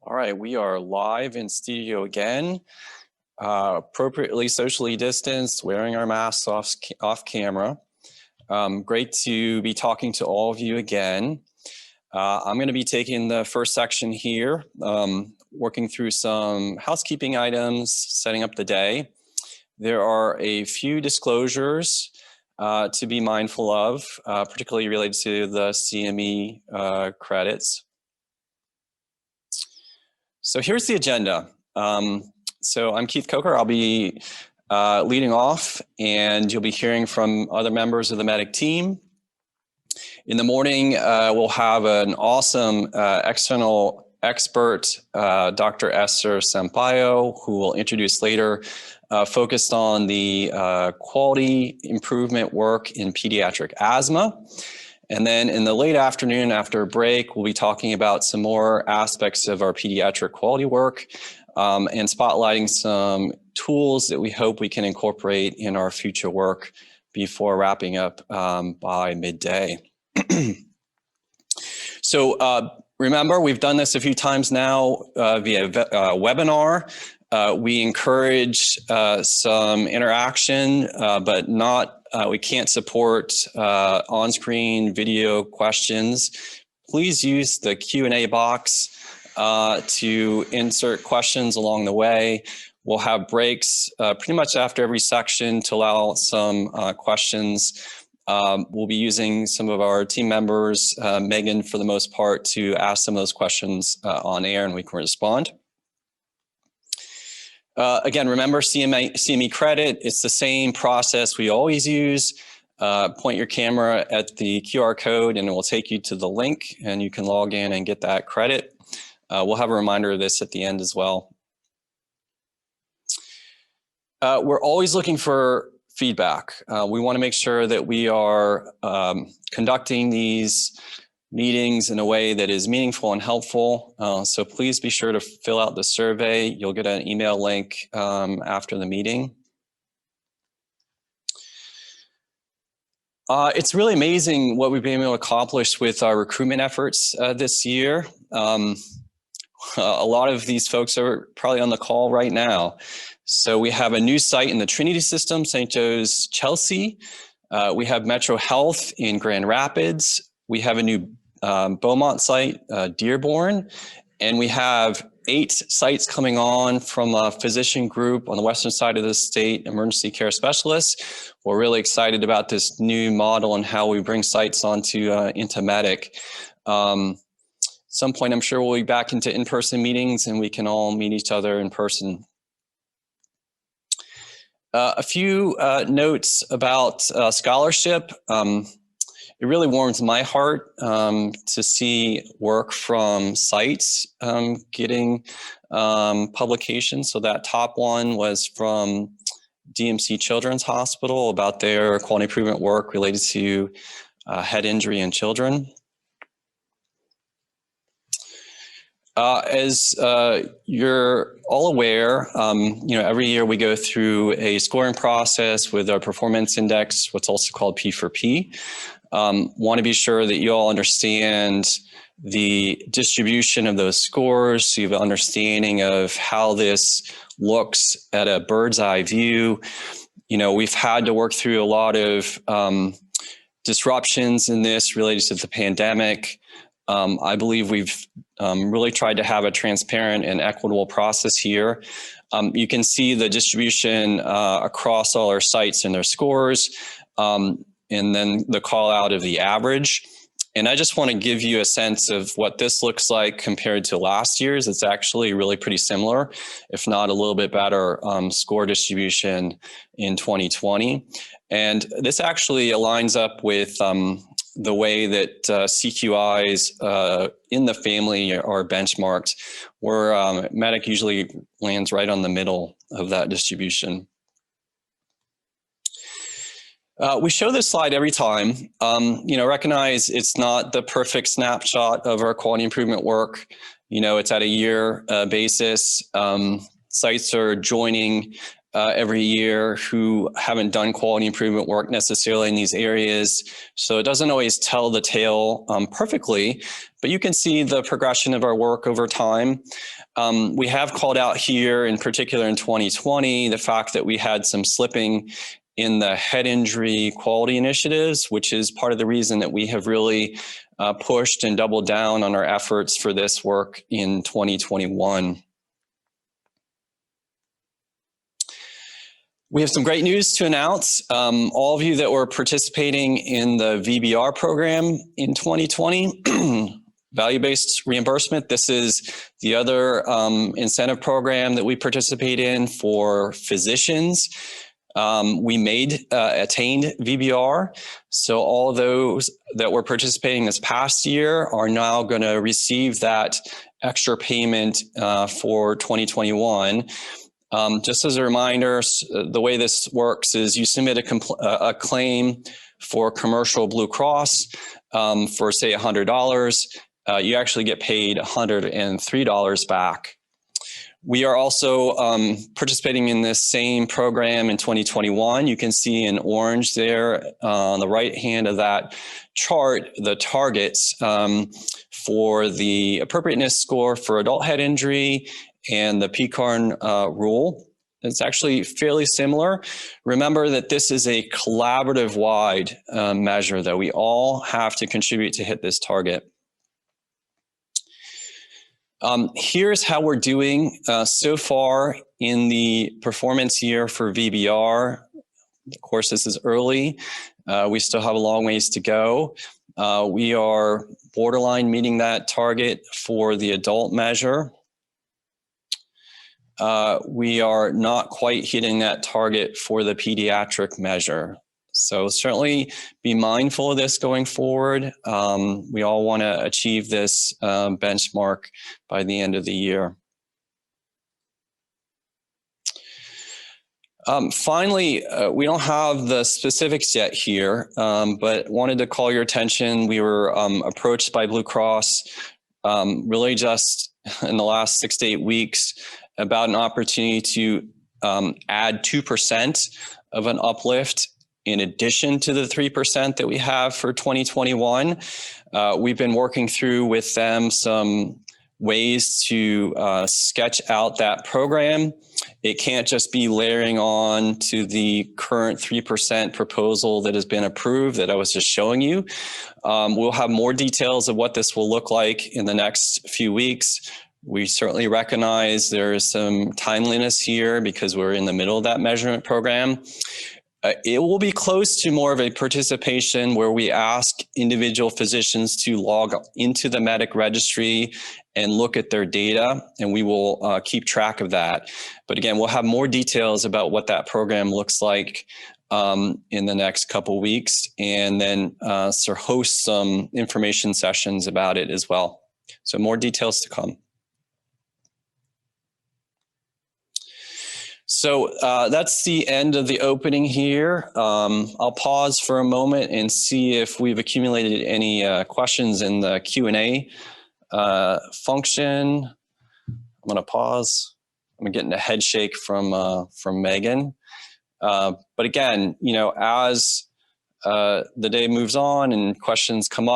All right, we are live in studio again, appropriately socially distanced, wearing our masks off camera. Great to be talking to all of you again. I'm going to be taking the first section here, working through some housekeeping items, setting up the day. There are a few disclosures to be mindful of, particularly related to the CME credits. So here's the agenda. So I'm Keith Coker. I'll be leading off, and you'll be hearing from other members of the MEDIC team. In the morning, we'll have an awesome external expert, Dr. Esther Sampaio, who will introduce later, focused on the quality improvement work in pediatric asthma. And then in the late afternoon after a break, we'll be talking about some more aspects of our pediatric quality work and spotlighting some tools that we hope we can incorporate in our future work before wrapping up by midday. So remember, we've done this a few times now via webinar. We encourage some interaction, but not we can't support on-screen video questions. Please use the Q&A box to insert questions along the way. We'll have breaks pretty much after every section to allow some questions. We'll be using some of our team members, Megan for the most part, to ask some of those questions on air, and we can respond. Again, remember CME credit, it's the same process we always use. Point your camera at the QR code and it will take you to the link and you can log in and get that credit. We'll have a reminder of this at the end as well. We're always looking for feedback. We want to make sure that we are conducting these meetings in a way that is meaningful and helpful. So please be sure to fill out the survey. You'll get an email link after the meeting. It's really amazing what we've been able to accomplish with our recruitment efforts this year. A lot of these folks are probably on the call right now. So we have a new site in the Trinity system, St. Joe's, Chelsea. We have Metro Health in Grand Rapids. We have a new Beaumont site, Dearborn, and we have 8 sites coming on from a physician group on the western side of the state, emergency care specialists. We're really excited about this new model and how we bring sites onto into MEDIC. Some point, I'm sure we'll be back into in-person meetings and we can all meet each other in person. A few notes about scholarship. It really warms my heart to see work from sites getting publications. So that top one was from DMC Children's Hospital about their quality improvement work related to head injury in children. As you're all aware, every year we go through a scoring process with our performance index, what's also called P4P. Want to be sure that you all understand the distribution of those scores, so you have an understanding of how this looks at a bird's eye view. We've had to work through a lot of disruptions in this related to the pandemic. I believe we've really tried to have a transparent and equitable process here. You can see the distribution across all our sites and their scores, and then the call out of the average. And I just want to give you a sense of what this looks like compared to last year's. It's actually really pretty similar, if not a little bit better score distribution in 2020. And this actually aligns up with the way that CQIs in the family are benchmarked, where MEDIC usually lands right on the middle of that distribution. We show this slide every time. Recognize it's not the perfect snapshot of our quality improvement work. It's at a year basis. Sites are joining every year who haven't done quality improvement work necessarily in these areas. So it doesn't always tell the tale perfectly, but you can see the progression of our work over time. We have called out here, in particular in 2020, the fact that we had some slipping in the head injury quality initiatives, which is part of the reason that we have really pushed and doubled down on our efforts for this work in 2021. We have some great news to announce. All of you that were participating in the VBR program in 2020, value-based reimbursement, this is the other incentive program that we participate in for physicians. We attained VBR. So all of those that were participating this past year are now going to receive that extra payment for 2021. Just as a reminder, the way this works is you submit a claim for commercial Blue Cross for, say, $100. You actually get paid $103 back. We are also participating in this same program in 2021. You can see in orange there on the right hand of that chart, the targets for the appropriateness score for adult head injury and the PCARN rule. It's actually fairly similar. Remember that this is a collaborative wide measure that we all have to contribute to hit this target. Here's how we're doing so far in the performance year for VBR. Of course, this is early. We still have a long ways to go. We are borderline meeting that target for the adult measure. We are not quite hitting that target for the pediatric measure. So certainly be mindful of this going forward. We all want to achieve this benchmark by the end of the year. Finally, we don't have the specifics yet here, but wanted to call your attention. We were approached by Blue Cross really just in the last 6 to 8 weeks about an opportunity to add 2% of an uplift in addition to the 3% that we have for 2021. We've been working through with them some ways to sketch out that program. It can't just be layering on to the current 3% proposal that has been approved that I was just showing you. We'll have more details of what this will look like in the next few weeks. We certainly recognize there is some timeliness here because we're in the middle of that measurement program. It will be close to more of a participation where we ask individual physicians to log into the MEDIC registry and look at their data, and we will keep track of that. But again, we'll have more details about what that program looks like in the next couple weeks, and then host some information sessions about it as well. So more details to come. So that's the end of the opening here. I'll pause for a moment and see if we've accumulated any questions in the Q&A function. I'm going to pause. I'm getting a head shake from Megan. But again, as the day moves on and questions come up,